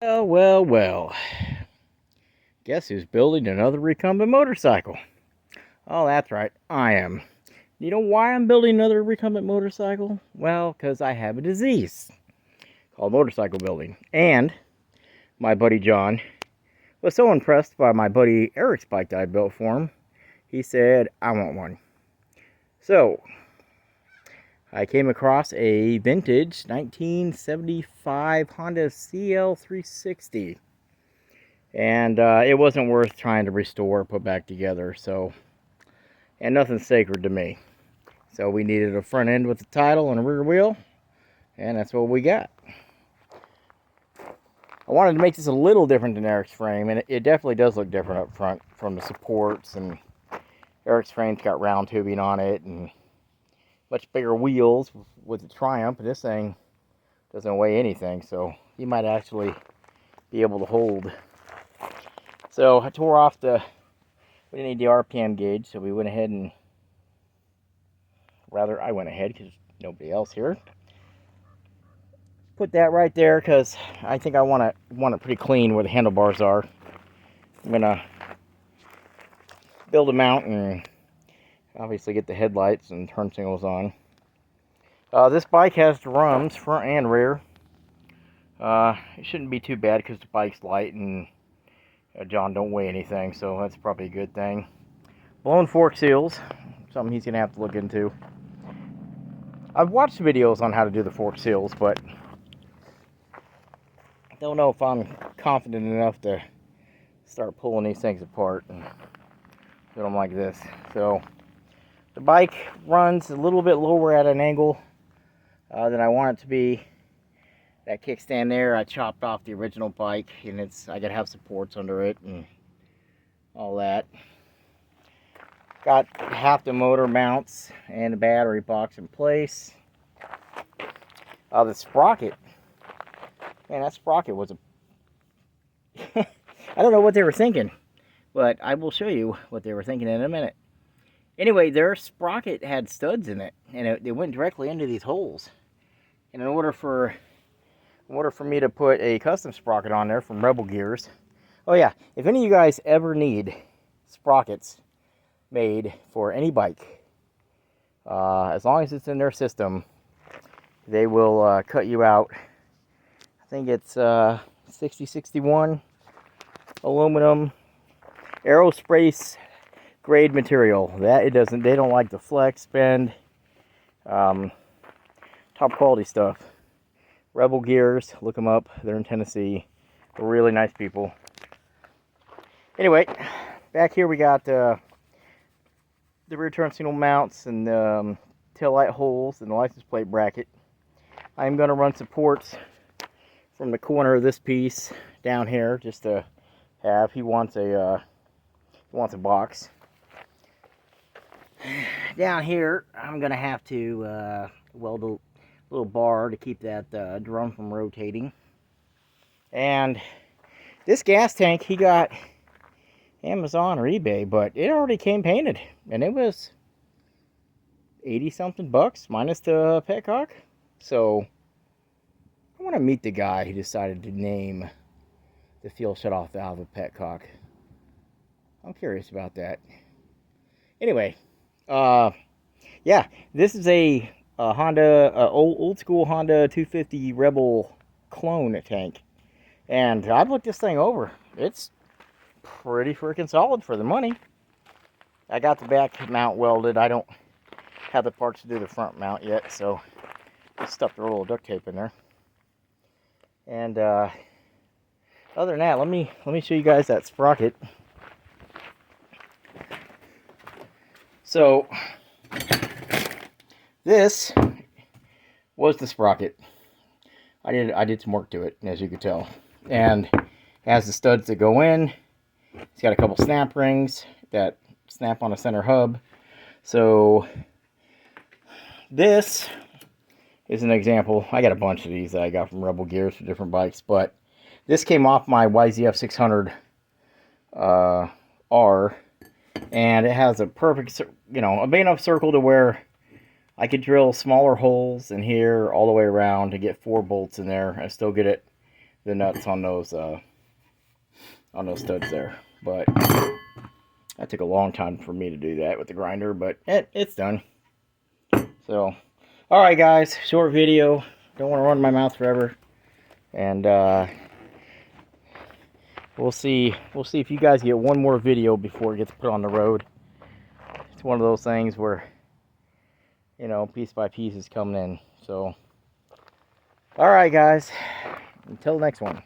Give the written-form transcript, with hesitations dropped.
Well, well, well. Guess who's building another recumbent motorcycle? Oh, that's right, I am. You know why I'm building another recumbent motorcycle? Well, because I have a disease called motorcycle building. And my buddy John was so impressed by my buddy Eric's bike that I built for him, he said, I want one. So, I came across a vintage 1975 Honda CL360. And it wasn't worth trying to restore or put back together. So, and nothing's sacred to me. So we needed a front end with a title and a rear wheel, and that's what we got. I wanted to make this a little different than Eric's frame, and it definitely does look different up front from the supports. And Eric's frame's got round tubing on it and much bigger wheels with the Triumph, and this thing doesn't weigh anything, so you might actually be able to hold. So I tore off we didn't need the RPM gauge, so we went ahead and, rather I went ahead because nobody else here. Put that right there because I think I want it pretty clean where the handlebars are. I'm gonna build a mount and obviously get the headlights and turn signals on. This bike has drums, front and rear. It shouldn't be too bad because the bike's light and John don't weigh anything, so that's probably a good thing. Blown fork seals, something he's gonna have to look into. I've watched videos on how to do the fork seals, but I don't know if I'm confident enough to start pulling these things apart and do them like this. So the bike runs a little bit lower at an angle than I want it to be. That kickstand there, I chopped off the original bike, and I gotta have supports under it and all that. Got half the motor mounts and the battery box in place. The sprocket, man, that sprocket was a I don't know what they were thinking, but I will show you what they were thinking in a minute. Anyway, their sprocket had studs in it, and it went directly into these holes. And in order for me to put a custom sprocket on there from Rebel Gears. Oh yeah, if any of you guys ever need sprockets made for any bike, as long as it's in their system, they will cut you out. I think it's 6061 aluminum aerospace grade material. That they don't like the flex, bend, top quality stuff. Rebel Gears, look them up. They're in Tennessee. They're really nice people. Anyway, back here we got the rear turn signal mounts and tail light holes and the license plate bracket. I'm going to run supports from the corner of this piece down here just to have. He wants a box. Down here, I'm going to have to weld a little bar to keep that drum from rotating. And this gas tank he got Amazon or eBay, but it already came painted, and it was 80 something bucks minus the petcock. So I want to meet the guy who decided to name the fuel shutoff valve a petcock. I'm curious about that. Anyway, yeah, this is a Honda, old school Honda 250 Rebel clone tank, and I've looked this thing over. It's pretty freaking solid for the money. I got the back mount welded. I don't have the parts to do the front mount yet, so just stuffed a little duct tape in there. And other than that, let me show you guys that sprocket. So this was the sprocket. I did some work to it, as you could tell, and it has the studs that go in. It's got a couple snap rings that snap on a center hub. So this is an example. I got a bunch of these that I got from Rebel Gears for different bikes, but this came off my YZF 600 R, and it has a perfect, a big enough circle to where I could drill smaller holes in here all the way around to get 4 bolts in there and still get it the nuts on those studs there. But that took a long time for me to do that with the grinder, but it's done. So, all right, guys, short video. Don't want to run my mouth forever, and we'll see if you guys get one more video before it gets put on the road. It's one of those things where, you know, piece by piece is coming in. So, all right, guys, until next one.